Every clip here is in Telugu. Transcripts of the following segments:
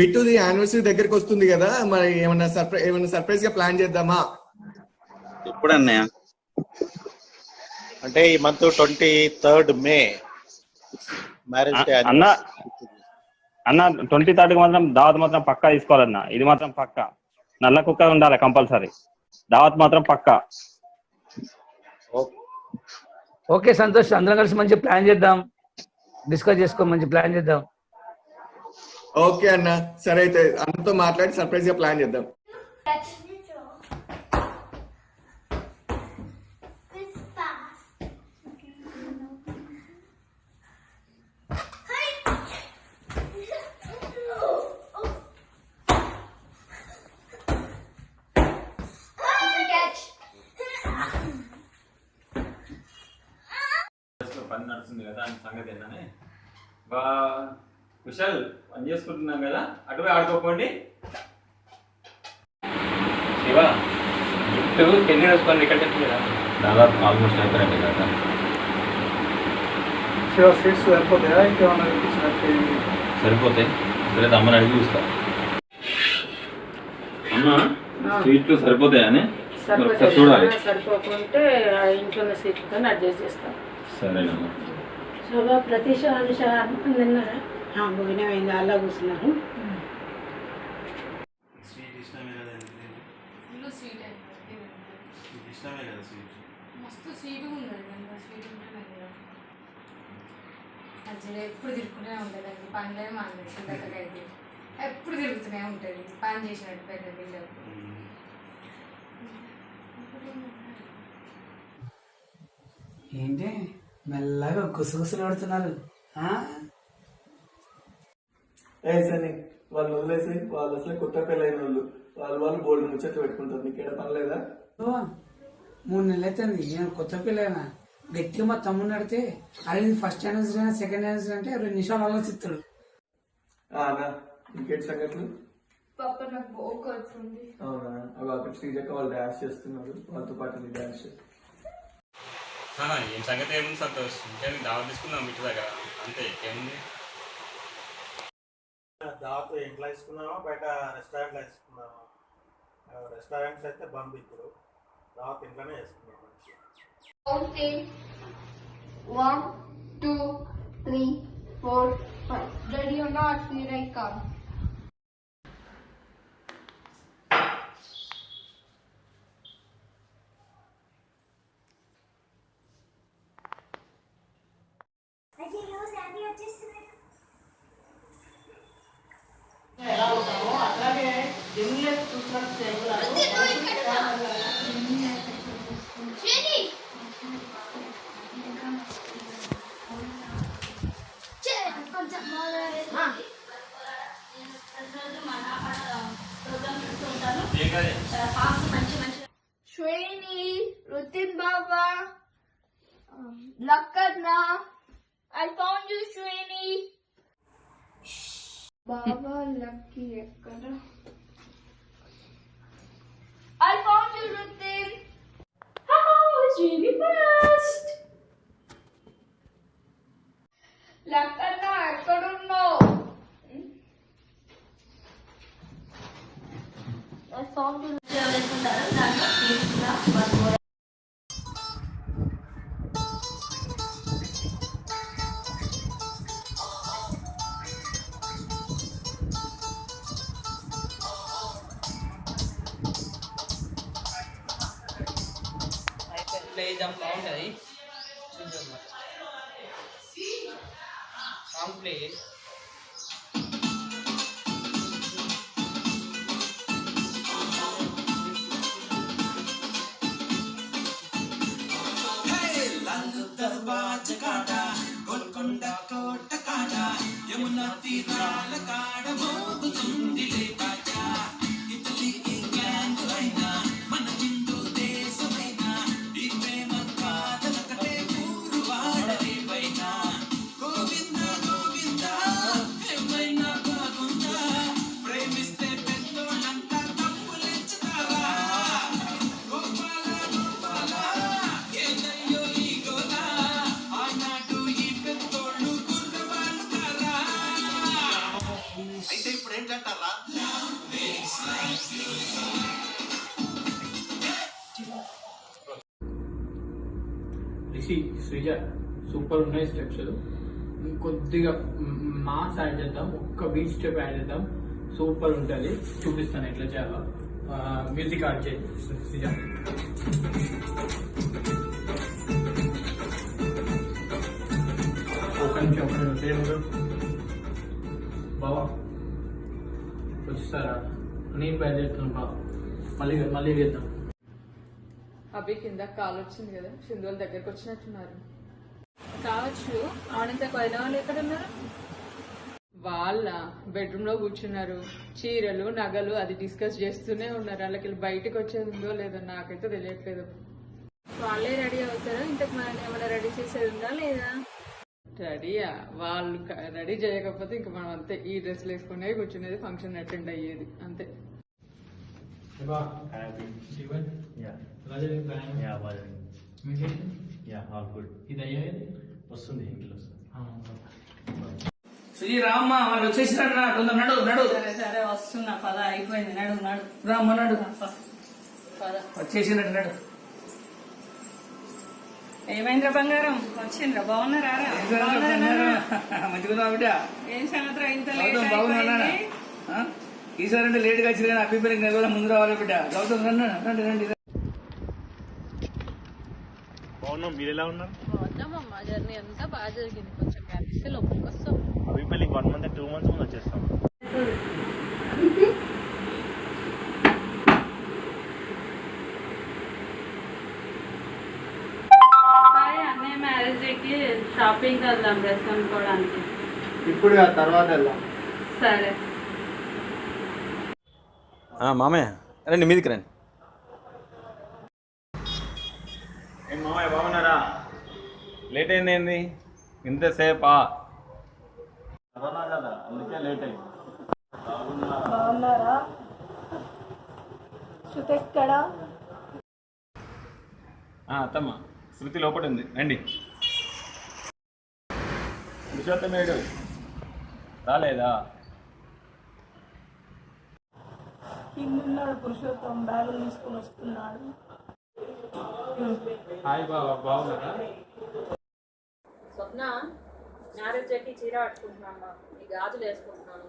బిట్టుది యానివర్సరీ దగ్గరికి వస్తుంది కదా, మరి ఏమన్నా సర్ప్రైజ్ గా ప్లాన్ చేద్దామా? ఎప్పుడు అన్నయ్య? అంటే ఈ మంత్ 23rd మే మ్యారేజ్ డే అన్న 23rd మాత్రం దావత్ మాత్రం పక్కా తీసుకోవాలన్నా. ఇది మాత్రం పక్కా. నల్ల కుక్క ఉండాలి కంపల్సరీ. దావత్ మాత్రం పక్కా. ఓకే సంతోష్, అందరం కలిసి మంచి ప్లాన్ చేద్దాం, డిస్కస్ చేసుకో, మంచి ప్లాన్ చేద్దాం. ఓకే అన్న, సరే అయితే అందరితో మాట్లాడి సర్ప్రైజ్ గా ప్లాన్ చేద్దాం. పని నడుస్తుంది కదా అని సంగతి ఏంటనే విశాల్ పని చేసుకుంటున్నాం కదా, అటువే ఆడుకోకండి. శివ గిఫ్ట్ పెళ్లి రోజు ఇక్కడ కదా దాదాపు ఆల్మోస్ట్ అయిపోయారండి కదా. శివ స్వీట్స్ సరిపోతాయా, ఇంకేమన్నా సరిపోతాయి. సరే అమ్మని అడిగి చూస్తా. అమ్మ స్వీట్లు సరిపోతాయని చూడాలి. సరిపోకుంటే ఇంట్లో స్వీట్లతో అడ్జస్ట్ చేస్తాం. సరేనమ్మా. శోభా ప్రతీష తిన్నారా? భోజనం అయింది, అలా కూర్చున్నారు. మస్తు స్వీట్ ఉంది, స్వీట్ ఉంటున్నాయి కదా. మంచిగా ఎప్పుడు తిరుగుతూనే ఉంటుంది, పనిలో మానేది అయితే ఎప్పుడు తిరుగుతూనే ఉంటుంది, పని చేసినట్టు పెద్ద పిల్లలు. ఏంటి మెల్లగా గుసగుసలు పడుతున్నారు? సరే వాళ్ళు వదిలేసి, వాళ్ళు అసలు కొత్త పెళ్ళైన వాళ్ళు బోల్డ్ ముచ్చట్లు పెట్టుకుంటారు. నీకు ఏడ పని లేదా? 3 నెలలు అవుతుంది, నేను కొత్త పిల్లైనా. గట్టిగా మా తమ్ముడు నడితే అది ఫస్ట్ యానివర్సరీ సెకండ్ యానివర్సరీ అంటే 2 నిమిషాలు ఆలోచిస్తాడు. ఇంకేంటి సంగతులు? పాప నాకు బోకొచ్చింది. అవునా? అవి అక్కడ శ్రీజక్క వాళ్ళు డాన్స్ చేస్తున్నారు, వాళ్ళతో పాటు డాన్స్. ఏం సంగతి ఏముంది సంతోష్, ఇంకేమి దావత్ తీసుకుందాం ఇంటి దగ్గర, అంతే. ఏముంది దావత్ ఇంట్లో తీసుకున్నావా బయట రెస్టారెంట్లో తీసుకున్నావా? రెస్టారెంట్స్ అయితే బంద్ ఇప్పుడు, దావత్ ఇంట్లోనే చేసుకున్నాం. 1 2 3 4 5. Ready or not, here I come. ఎలా ఉంటామో అట్లాగే జిమ్లెస్ చూసినట్టు Shweni, Rutin Baba, Lakadna, I found you, Shweni. Baba, Lucky, Ekkada. I found you, Rutin. Oh, it's really fast. Lakadna, Ekkadunnao? I found you. Play చేద్దాం, బాగుంటుంది. చూద్దాం సాంగ్ ప్లే. గోల్కొండ కోట కాడ యమునా తీరాల కాడ మోగుతుంది బాజా. ఇటలీ ఇంగ్లాండ్ అయినా మన హిందూ దేశమైనా ఈ ప్రేమ కాదనకటే ఊరు వాడని పైన. గోవింద గోవింద ఏమైనా బాగుందా, ప్రేమిస్తే పెద్దోళ్ళంతా తప్పులెచ్చుతావా. గోపాల గోపాల ఏదయ్యో ఈ గోలా, ఆనాడు ఈ పెద్దోళ్ళు గుర్రవాళ్ళు కారా. ఇప్పుడు ఏంటంటారా? రిషి శ్రీజ సూపర్ ఉన్నాయి స్టెప్స్. కొద్దిగా మాస్ యాడ్ చేద్దాం, ఒక్క బీచ్ స్టెప్ యాడ్ చేద్దాం, సూపర్ ఉంటుంది. చూపిస్తాను ఎట్లా చేయాలో. మ్యూజిక్ యాడ్ చేయి శ్రీజ. ఒక నిమిషం బాబా వచ్చేస్తారా? నేను బయలుదేరుతున్నాను బాబా. మళ్ళీ చేద్దాం. అభి కింద కాలు వచ్చింది కదా, సింధు వాళ్ళ దగ్గరకు వచ్చినట్టున్నారు. కావచ్చు. ఆనంతకు అయిన వాళ్ళు ఎక్కడ ఉన్నారు? వాళ్ళ బెడ్రూమ్ లో కూర్చున్నారు. చీరలు నగలు అది డిస్కస్ చేస్తూనే ఉన్నారు. వాళ్ళకి బయటకు వచ్చేది ఉందో లేదో నాకైతే తెలియట్లేదు. వాళ్ళే రెడీ అవుతారా? ఇంతకు మనం ఏమైనా రెడీ చేసేది ఉందా లేదా? రెడీయా? వాళ్ళు రెడీ చేయకపోతే ఇంక మనం అంతే ఈ డ్రెస్లు వేసుకునే కూర్చునేది, ఫంక్షన్ అటెండ్ అయ్యేది అంతే. వస్తుంది శ్రీరామ్మ వాళ్ళు వచ్చేసినట్టు నడు నడు. సరే వస్తున్నా, పద అయిపోయింది. నడు నడు రామ్మ నడు. పద. వచ్చేసినట్టు నడు. ఏమైందిరా బంగారం? వచ్చిండ్రా? బాగున్నారా? మంచిగా బిడ్డ. ఏం సంగతి ఇంత బాగున్నా? ఈసారి అంటే లేట్గా వచ్చింది కానీ అభిప్రాయం నెల ముందు రావాలి బిడ్డ. గౌతమ్ రండి రండి రండి. బాగున్నాం, మీరు ఎలా ఉన్నారు? బాగున్నామమ్మా. జర్నీ అంతా బాగా జరిగింది. కొంచెం కలిసి లోపలికి వస్తాం. అభిపల్లికి 1 month 2 months ముందు వచ్చేస్తాం. అన్నయ్య మ్యారేజ్ డేకి షాపింగ్ వెళ్దాం డ్రెస్ కొనుక్కోవడానికి. ఇప్పుడు తర్వాత వెళ్దాం. సరే మామయ్య రండి, మీదికి రండి. ఏం మామయ్య బాగున్నారా? లేట్ అయింది ఇంతసేపా? కరోనా కదా, అందుకే లేట్ అయింది. బాగున్నారా? శృతి ఎక్కడా? అత్తమ్మ శృతి లోపల ఉంది, రండి. పురుషోత్తమేడు రాలేదా? కిందున్నాడు పురుషోత్తం, బ్యాగులు తీసుకుని వస్తున్నాడు. హాయ్ బాబా, బాగున్నారా? స్వప్న, మ్యారేజ్ డేకి చీర కట్టుకుంటున్నాను, ఈ గాజులు వేసుకుంటున్నాను.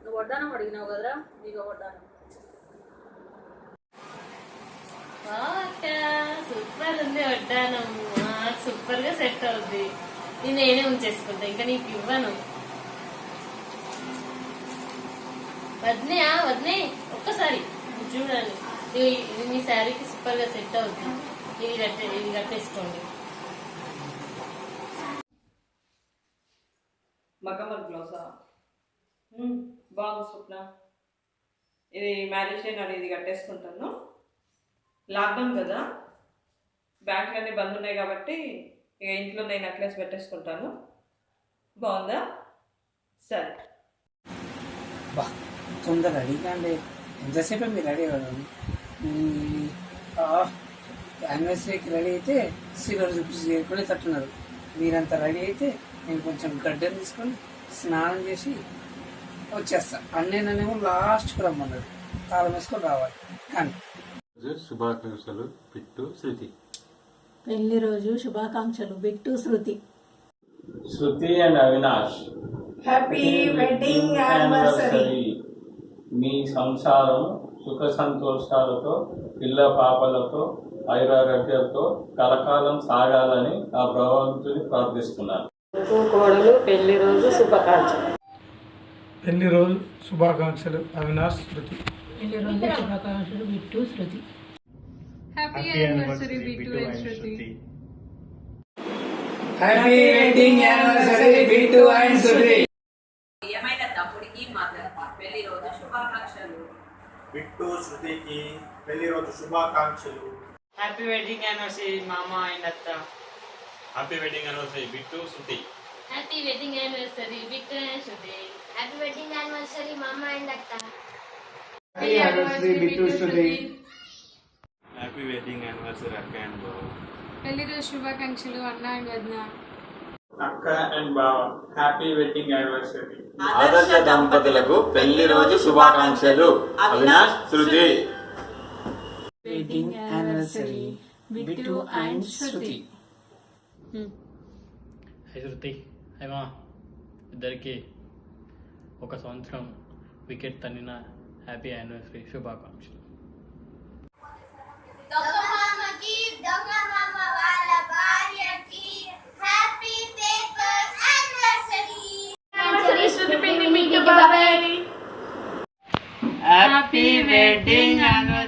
నువ్వు వడ్డానం అడిగినావు కదరా, నీకు వడ్డానం. సూపర్ ఉంది వడ్డానం, సూపర్ గా సెట్ అవుద్ది. నేనే ఉంచేసుకుంటా, ఇంకా నీకు ఇవ్వను. వద్నే ఒక్కసారి చూడండి, ఇది మీ శారీకి సూపర్ గా సెట్ అవుద్ది. ఇది కట్టేసుకోండి. మగమల్ బ్లౌజా? బాగుంది స్వప్న. ఇది మ్యారేజ్ డే నాడు ఇది కట్టేసుకుంటాను. లాక్డౌన్ కదా, బ్యాంకులు అన్నీ బంద్ ఉన్నాయి కాబట్టి ఇక ఇంట్లో నేను నెక్లెస్ పెట్టేసుకుంటాను. బాగుందా? సరే. బా తొందర రెడీ కాండి, ఎంతసేపు మీరు రెడీ అవ్వడం. యానివర్సరీకి రెడీ అయితే సిల్వర్ చూపించి చేరుకునే తట్టున్నారు. మీరంతా రెడీ అయితే నేను కొంచెం గడ్డను తీసుకొని స్నానం చేసి వచ్చేస్తా. అన్నేనేమో లాస్ట్కి రమ్మన్నాడు, తాళం వేసుకొని రావాలి. కానీ శుభాకాంక్షలు బిట్టు శృతి. పెళ్లి రోజు శుభాకాంక్షలు Bittu Shruti. Shruti and Avinash, happy wedding anniversary. మీ సంసారం సుఖ సంతోషాలతో, పిల్ల పాపలతో, ఐరారోగ్యాలతో కలకాలం సాగాలని ఆ భగవంతుని ప్రార్థిస్తున్నాను. కోడలు పెళ్లి రోజు శుభాకాంక్షలు. పెళ్లి రోజు శుభాకాంక్షలు అవినాష్ శృతి. పెళ్లి రోజు శుభాకాంక్షలు Bittu Shruti. Happy anniversary Bittu and Shruti. Happy wedding anniversary Bittu and Shruti. ఏమైనా తమ్ముడికి మాట్లాడతా పెళ్లి రోజు శుభాకాంక్షలు. బిట్టు శృతికి పెళ్లి రోజు శుభాకాంక్షలు. హ్యాపీ వెడ్డింగ్ యానివర్సరీ మామ అండ్ అత్త. Happy wedding anniversary Bittu Shruti. Happy wedding anniversary Bittu and Shruti. Happy wedding anniversary మామ అండ్ అత్త. Happy anniversary Bittu Shruti. Happy wedding anniversary అక్క అండ్ బావ. పెళ్లి రోజు శుభాకాంక్షలు అన్న అండ్ వదిన. అక్క అండ్ బావ హ్యాపీ వెడ్డింగ్ యానివర్సరీ. ఆదర్శ దంపతులకు పెళ్లి రోజు శుభాకాంక్షలు. Avinash, Shruti. Wedding anniversary Bittu and Shruti. Hi Shruti, hi మా, ఇద్దరికి 1 సంవత్సరం వికెట్ తన్నిన హ్యాపీ యానివర్సరీ శుభాకాంక్షలు. Happy wedding anniversary.